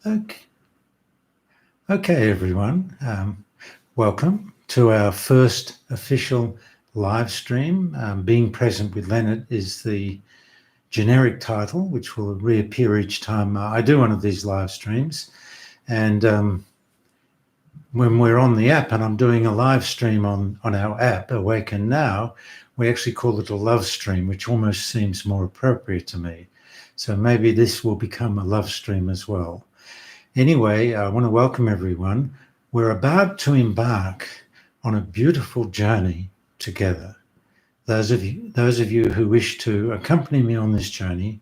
Okay, okay everyone. Welcome to our first official live stream. Being present with Leonard is the generic title, which will reappear each time I do one of these live streams. And when we're on the app and I'm doing a live stream on our app, Awaken Now, we actually call it a love stream, which almost seems more appropriate to me. So maybe this will become a love stream as well. Anyway, I want to welcome everyone. We're about to embark on a beautiful journey together. Those of you who wish to accompany me on this journey,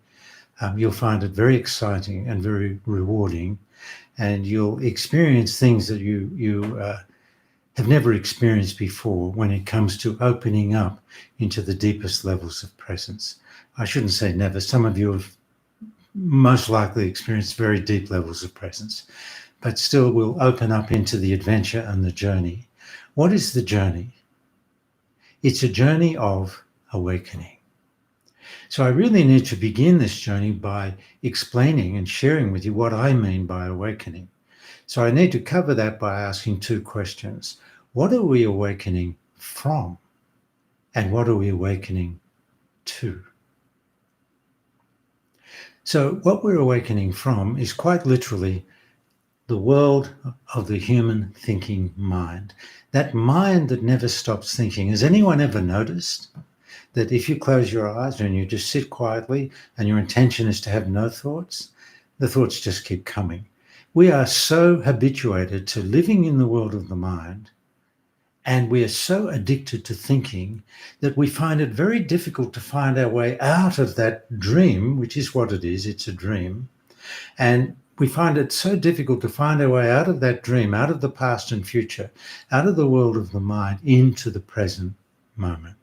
you'll find it very exciting and very rewarding, and you'll experience things that you have never experienced before when it comes to opening up into the deepest levels of presence. I shouldn't say never. Some of you have most likely experienced very deep levels of presence, but still will open up into the adventure and the journey. What is the journey? It's a journey of awakening. So I really need to begin this journey by explaining and sharing with you what I mean by awakening. So I need to cover that by asking two questions. What are we awakening from? And what are we awakening to? So what we're awakening from is quite literally the world of the human thinking mind. That mind that never stops thinking. Has anyone ever noticed that if you close your eyes and you just sit quietly and your intention is to have no thoughts, the thoughts just keep coming? We are so habituated to living in the world of the mind, and we are so addicted to thinking that we find it very difficult to find our way out of that dream, which is what it is. It's a dream. And we find it so difficult to find our way out of that dream, out of the past and future, out of the world of the mind, into the present moment.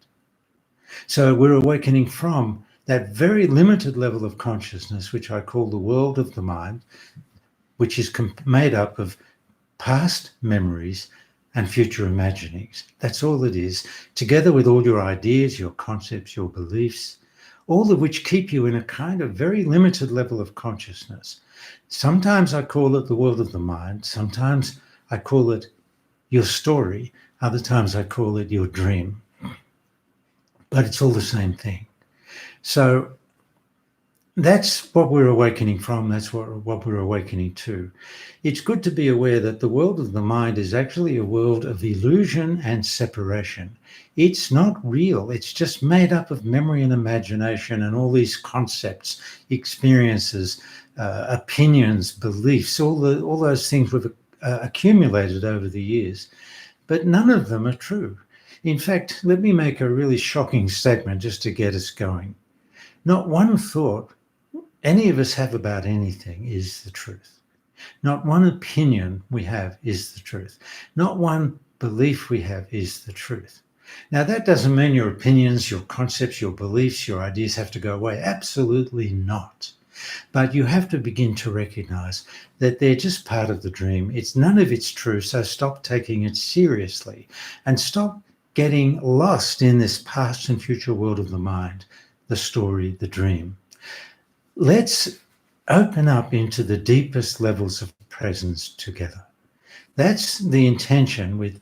So we're awakening from that very limited level of consciousness, which I call the world of the mind, which is made up of past memories and future imaginings. That's all it is, together with all your ideas, your concepts, your beliefs, all of which keep you in a kind of very limited level of consciousness. Sometimes I call it the world of the mind. Sometimes I call it your story. Other times I call it your dream. But it's all the same thing. So that's what we're awakening from. That's what we're awakening to. It's good to be aware that the world of the mind is actually a world of illusion and separation. It's not real. It's just made up of memory and imagination and all these concepts, experiences, opinions, beliefs, all those things we've accumulated over the years. But none of them are true. In fact, let me make a really shocking statement just to get us going. Not one thought any of us have about anything is the truth. Not one opinion we have is the truth. Not one belief we have is the truth. Now, that doesn't mean your opinions, your concepts, your beliefs, your ideas have to go away. Absolutely not. But you have to begin to recognize that they're just part of the dream. None of it's true, so stop taking it seriously and stop getting lost in this past and future world of the mind, the story, the dream. Let's open up into the deepest levels of presence together. That's the intention with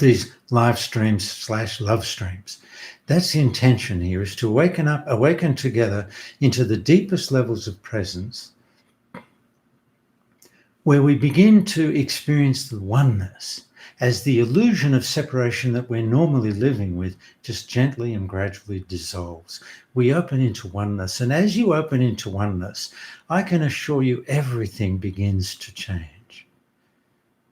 these live streams / love streams. That's the intention here, is to awaken together into the deepest levels of presence, where we begin to experience the oneness as the illusion of separation that we're normally living with just gently and gradually dissolves. We open into oneness. And as you open into oneness, I can assure you everything begins to change.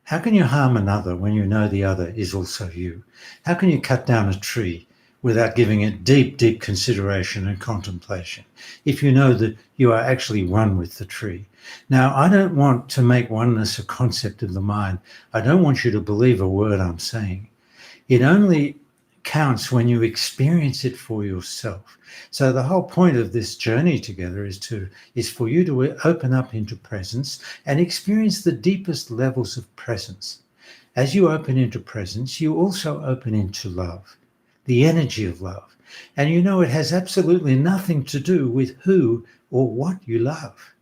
How can you harm another when you know the other is also you? How can you cut down a tree without giving it deep, deep consideration and contemplation if you know that you are actually one with the tree? Now, I don't want to make oneness a concept of the mind. I don't want you to believe a word I'm saying. It only counts when you experience it for yourself. So the whole point of this journey together is for you to open up into presence and experience the deepest levels of presence. As you open into presence, you also open into love, the energy of love. And you know it has absolutely nothing to do with who or what you love.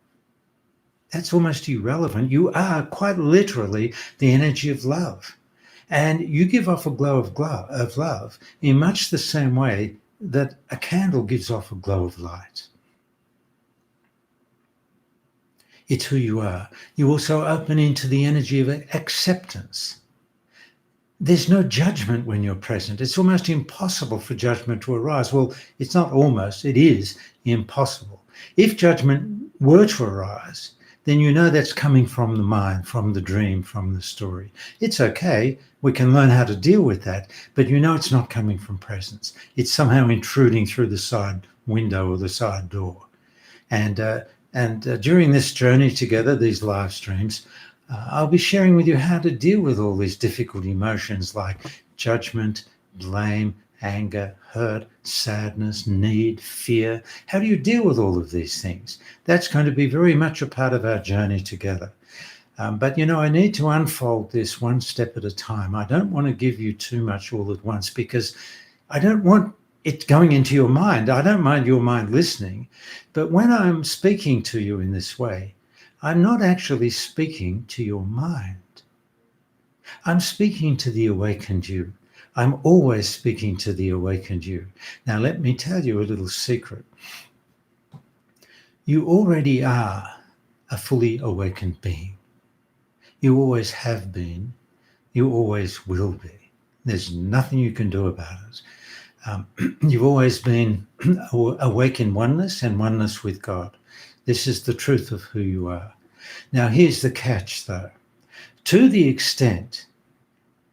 That's almost irrelevant. You are quite literally the energy of love. And you give off a glow of love in much the same way that a candle gives off a glow of light. It's who you are. You also open into the energy of acceptance. There's no judgment when you're present. It's almost impossible for judgment to arise. Well, it's not almost, it is impossible. If judgment were to arise, then you know that's coming from the mind, from the dream, from the story. It's okay. We can learn how to deal with that, but you know it's not coming from presence. It's somehow intruding through the side window or the side door. And during this journey together, these live streams, I'll be sharing with you how to deal with all these difficult emotions like judgment, blame, anger, hurt, sadness, need, fear. How do you deal with all of these things? That's going to be very much a part of our journey together. But, you know, I need to unfold this one step at a time. I don't want to give you too much all at once because I don't want it going into your mind. I don't mind your mind listening. But when I'm speaking to you in this way, I'm not actually speaking to your mind. I'm speaking to the awakened you. I'm always speaking to the awakened you. Now, let me tell you a little secret. You already are a fully awakened being. You always have been. You always will be. There's nothing you can do about it. You've always been awake in oneness and oneness with God. This is the truth of who you are. Now, here's the catch, though. To the extent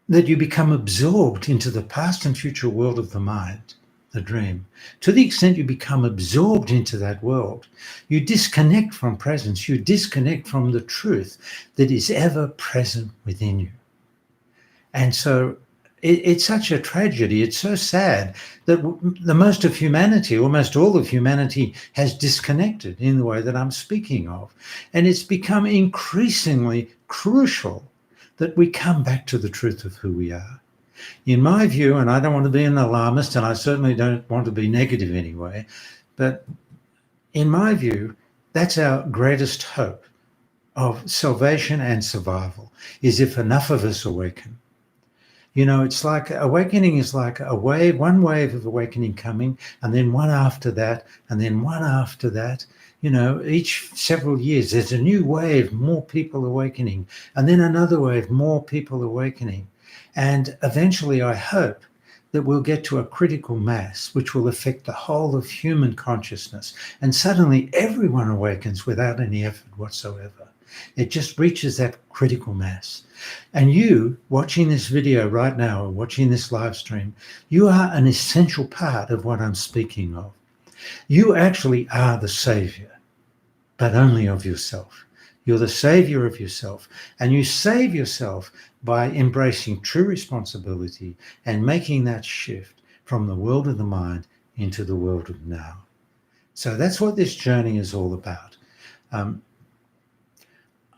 that you become absorbed into the past and future world of the mind, the dream, to the extent you become absorbed into that world, you disconnect from presence, you disconnect from the truth that is ever present within you. And so it's such a tragedy, it's so sad that the most of humanity, almost all of humanity, has disconnected in the way that I'm speaking of. And it's become increasingly crucial that we come back to the truth of who we are. In my view, and I don't want to be an alarmist, and I certainly don't want to be negative anyway, but in my view, that's our greatest hope of salvation and survival, is if enough of us awaken. You know, it's like awakening is like a wave, one wave of awakening coming, and then one after that, and then one after that. You know, each several years, there's a new wave, more people awakening, and then another wave, more people awakening. And eventually, I hope that we'll get to a critical mass, which will affect the whole of human consciousness. And suddenly everyone awakens without any effort whatsoever. It just reaches that critical mass. And you, watching this video right now, or watching this live stream, you are an essential part of what I'm speaking of. You actually are the savior, but only of yourself. You're the savior of yourself, and you save yourself by embracing true responsibility and making that shift from the world of the mind into the world of now. So that's what this journey is all about.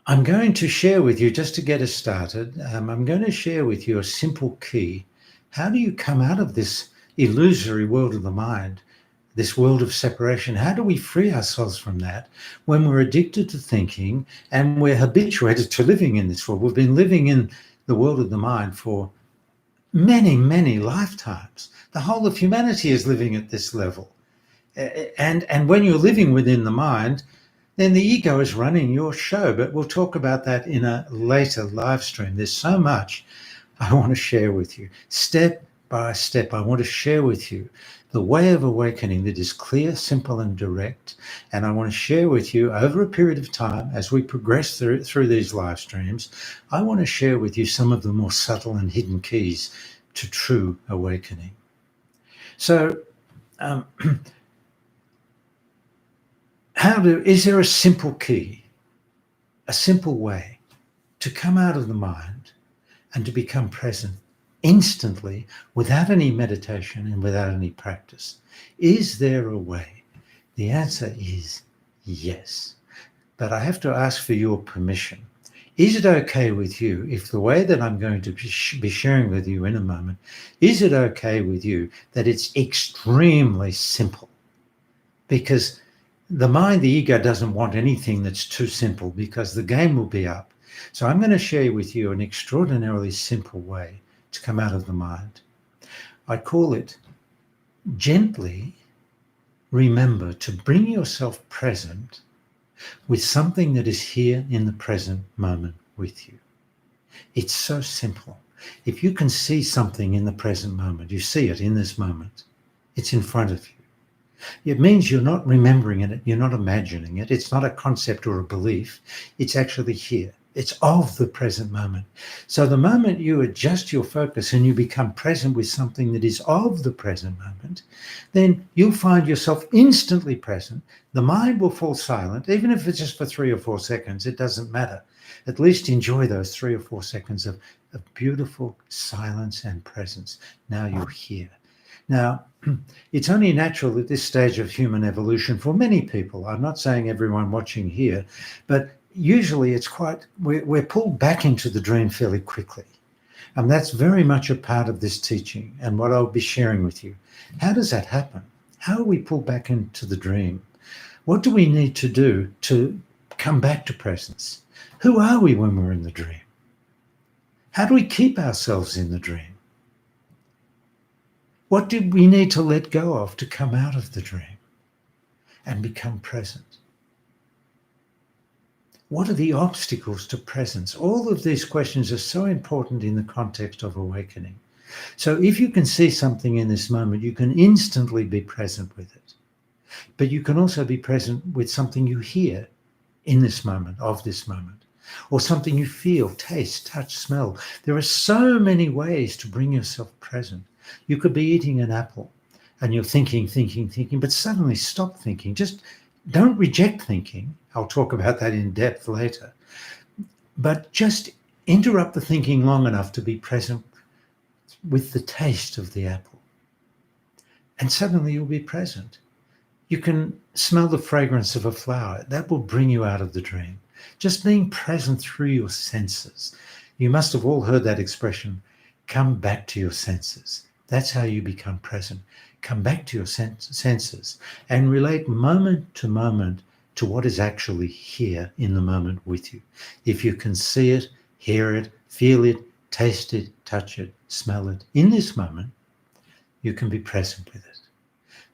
I'm going to share with you, just to get us started, I'm going to share with you a simple key. How do you come out of this illusory world of the mind, this world of separation? How do we free ourselves from that when we're addicted to thinking and we're habituated to living in this world? We've been living in the world of the mind for many, many lifetimes. The whole of humanity is living at this level. And when you're living within the mind, then the ego is running your show. But we'll talk about that in a later live stream. There's so much I want to share with you. Step by step, I want to share with you the way of awakening that is clear, simple, and direct. And I want to share with you over a period of time, as we progress through these live streams, I want to share with you some of the more subtle and hidden keys to true awakening. So, is there a simple key, a simple way to come out of the mind and to become present instantly without any meditation and without any practice? Is there a way? The answer is yes. But I have to ask for your permission. Is it okay with you if the way that I'm going to be sharing with you in a moment, is it okay with you that it's extremely simple? Because the mind, the ego, doesn't want anything that's too simple because the game will be up. So I'm going to share with you an extraordinarily simple way to come out of the mind. I call it gently remember to bring yourself present with something that is here in the present moment with you. It's so simple. If you can see something in the present moment, you see it in this moment, it's in front of you. It means you're not remembering it, you're not imagining it, it's not a concept or a belief, it's actually here. It's of the present moment. So the moment you adjust your focus and you become present with something that is of the present moment, then you'll find yourself instantly present. The mind will fall silent, even if it's just for 3 or 4 seconds, it doesn't matter. At least enjoy those 3 or 4 seconds of beautiful silence and presence. Now you're here. Now, it's only natural at this stage of human evolution for many people. I'm not saying everyone watching here, but usually it's we're pulled back into the dream fairly quickly. And that's very much a part of this teaching and what I'll be sharing with you. How does that happen? How are we pulled back into the dream? What do we need to do to come back to presence? Who are we when we're in the dream? How do we keep ourselves in the dream? What do we need to let go of to come out of the dream and become present? What are the obstacles to presence? All of these questions are so important in the context of awakening. So if you can see something in this moment, you can instantly be present with it. But you can also be present with something you hear in this moment, of this moment, or something you feel, taste, touch, smell. There are so many ways to bring yourself present. You could be eating an apple and you're thinking, but suddenly stop thinking. Just don't reject thinking. I'll talk about that in depth later. But just interrupt the thinking long enough to be present with the taste of the apple. And suddenly you'll be present. You can smell the fragrance of a flower. That will bring you out of the dream. Just being present through your senses. You must have all heard that expression, come back to your senses. That's how you become present. Come back to your senses and relate moment to what is actually here in the moment with you. If you can see it, hear it, feel it, taste it, touch it, smell it in this moment, you can be present with it.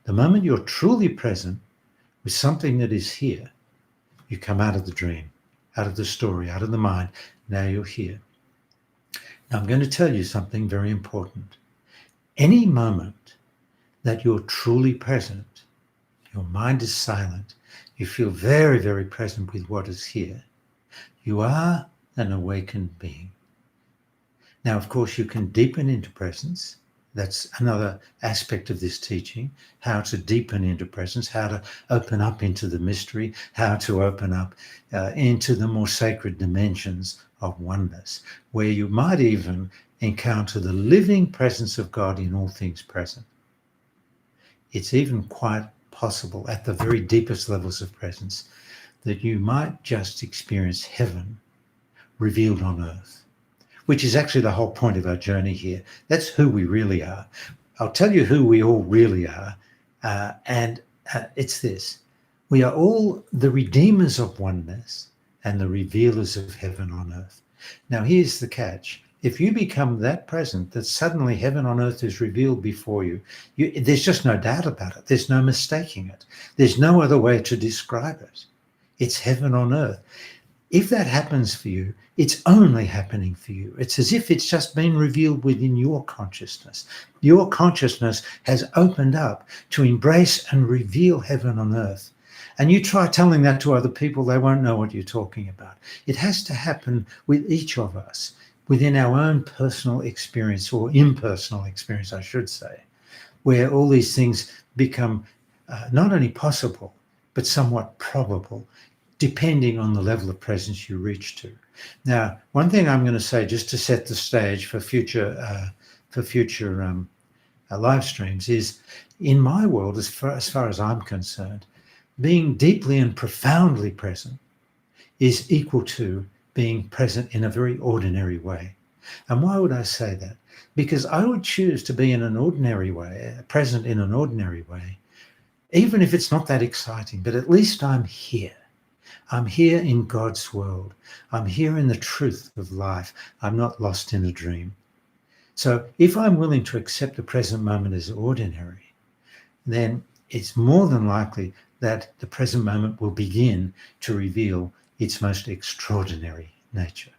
The moment you're truly present with something that is here, you come out of the dream, out of the story, out of the mind. Now you're here. Now I'm going to tell you something very important. Any moment that you're truly present, your mind is silent, you feel very, very present with what is here, you are an awakened being. Now, of course, you can deepen into presence. That's another aspect of this teaching, how to deepen into presence, how to open up into the mystery, how to open up into the more sacred dimensions of oneness, where you might even encounter the living presence of God in all things present. It's even quite possible at the very deepest levels of presence that you might just experience heaven revealed on earth, which is actually the whole point of our journey here. That's who we really are. I'll tell you who we all really are, and it's this. We are all the redeemers of oneness and the revealers of heaven on earth. Now, here's the catch. If you become that present that suddenly heaven on earth is revealed before you, there's just no doubt about it. There's no mistaking it. There's no other way to describe it. It's heaven on earth. If that happens for you, it's only happening for you. It's as if it's just been revealed within your consciousness. Your consciousness has opened up to embrace and reveal heaven on earth. And you try telling that to other people, they won't know what you're talking about. It has to happen with each of us, within our own personal experience, or impersonal experience, I should say, where all these things become not only possible, but somewhat probable, depending on the level of presence you reach to. Now, one thing I'm going to say, just to set the stage for future live streams, is in my world, as far as I'm concerned, being deeply and profoundly present is equal to being present in a very ordinary way. And why would I say that? Because I would choose to be in an ordinary way, present in an ordinary way, even if it's not that exciting, but at least I'm here. I'm here in God's world. I'm here in the truth of life. I'm not lost in a dream. So if I'm willing to accept the present moment as ordinary, then it's more than likely that the present moment will begin to reveal its most extraordinary nature.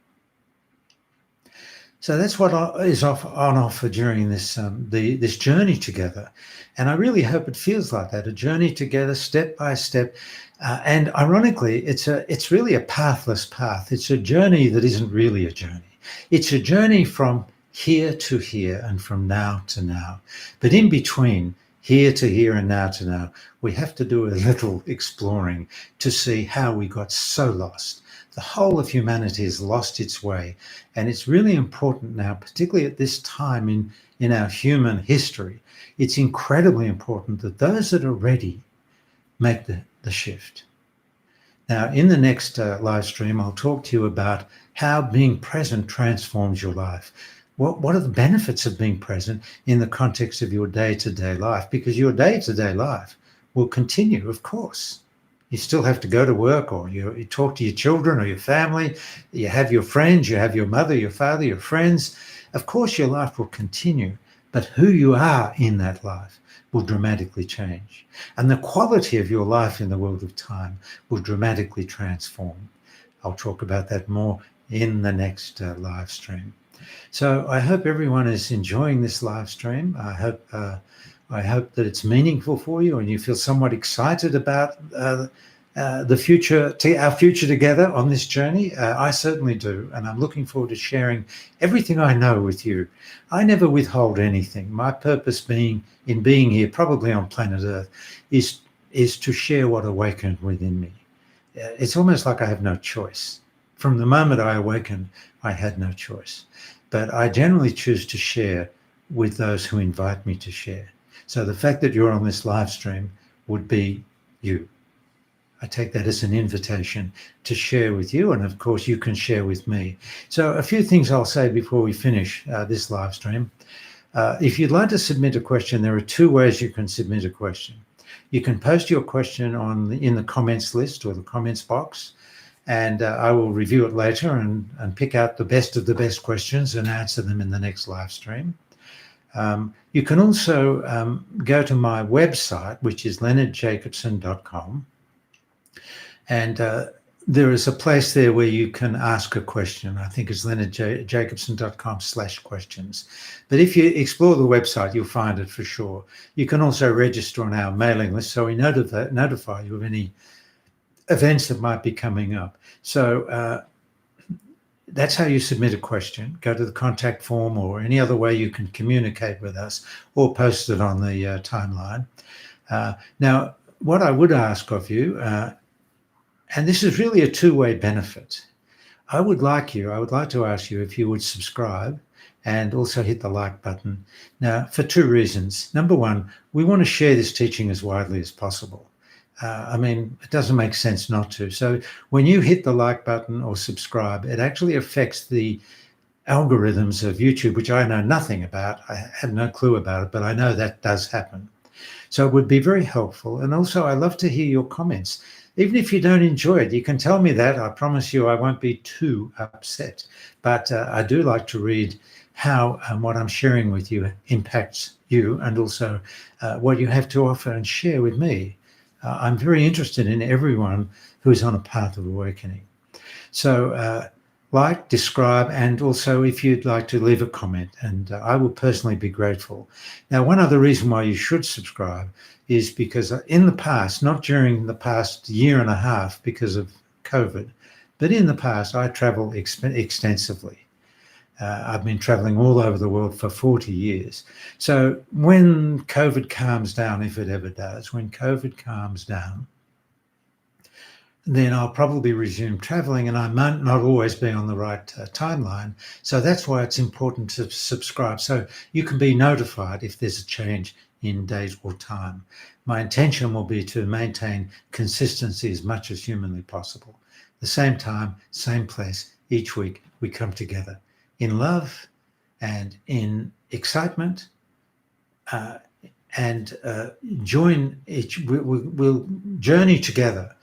So that's what is on offer during this this journey together, and I really hope it feels like that—a journey together, step by step. And ironically, it's really a pathless path. It's a journey that isn't really a journey. It's a journey from here to here and from now to now. But in between here to here and now to now, we have to do a little exploring to see how we got so lost. The whole of humanity has lost its way. And it's really important now, particularly at this time in our human history, it's incredibly important that those that are ready make the shift. Now, in the next live stream, I'll talk to you about how being present transforms your life. What are the benefits of being present in the context of your day-to-day life? Because your day-to-day life will continue, of course. You still have to go to work, or you talk to your children or your family. You have your friends, you have your mother, your father, your friends. Of course, your life will continue, but who you are in that life will dramatically change. And the quality of your life in the world of time will dramatically transform. I'll talk about that more in the next live stream. So I hope everyone is enjoying this live stream. I hope that it's meaningful for you and you feel somewhat excited about the future, our future together on this journey. I certainly do, and I'm looking forward to sharing everything I know with you. I never withhold anything. My purpose in being here, probably on planet Earth, is to share what awakened within me. It's almost like I have no choice. From the moment I awakened, I had no choice. But I generally choose to share with those who invite me to share. So the fact that you're on this live stream would be you. I take that as an invitation to share with you, and of course you can share with me. So a few things I'll say before we finish this live stream. If you'd like to submit a question, there are two ways you can submit a question. You can post your question in the comments list or the comments box, and I will review it later and pick out the best of the best questions and answer them in the next live stream. You can also go to my website, which is leonardjacobson.com, and there is a place there where you can ask a question. I think it's leonardjacobson.com/questions. But if you explore the website, you'll find it for sure. You can also register on our mailing list, so we notify you of any events that might be coming up. So that's how you submit a question. Go to the contact form or any other way you can communicate with us, or post it on the timeline. Now, what I would ask of you, and this is really a two-way benefit, I would like to ask you if you would subscribe and also hit the like button. Now, for two reasons. Number one, we want to share this teaching as widely as possible. I mean, it doesn't make sense not to. So when you hit the like button or subscribe, it actually affects the algorithms of YouTube, which I know nothing about. I have no clue about it, but I know that does happen. So it would be very helpful. And also, I love to hear your comments. Even if you don't enjoy it, you can tell me that. I promise you I won't be too upset. But I do like to read how what I'm sharing with you impacts you, and also what you have to offer and share with me. I'm very interested in everyone who is on a path of awakening. So like, describe, and also if you'd like to leave a comment, and I will personally be grateful. Now, one other reason why you should subscribe is because in the past, not during the past year and a half because of COVID, but in the past, I travel extensively. I've been traveling all over the world for 40 years. So when COVID calms down, if it ever does, when COVID calms down, then I'll probably resume traveling, and I might not always be on the right timeline. So that's why it's important to subscribe, so you can be notified if there's a change in date or time. My intention will be to maintain consistency as much as humanly possible. The same time, same place, each week we come together in love and in excitement and join each. We'll journey together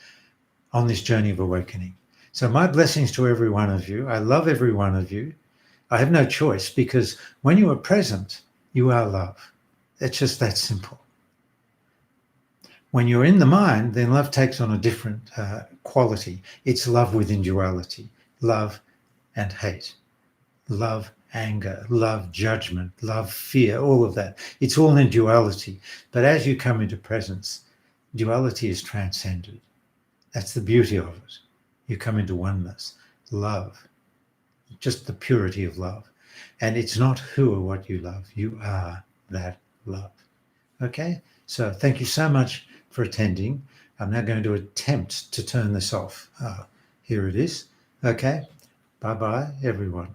on this journey of awakening. So my blessings to every one of you. I love every one of you. I have no choice, because when you are present, you are love. It's just that simple. When you're in the mind, then love takes on a different quality. It's love within duality, love and hate, love, anger, love, judgment, love, fear, all of that. It's all in duality. But as you come into presence, duality is transcended. That's the beauty of it. You come into oneness, love, just the purity of love. And it's not who or what you love. You are that love. Okay? So thank you so much for attending. I'm now going to attempt to turn this off. Here it is. Okay? Bye-bye, everyone.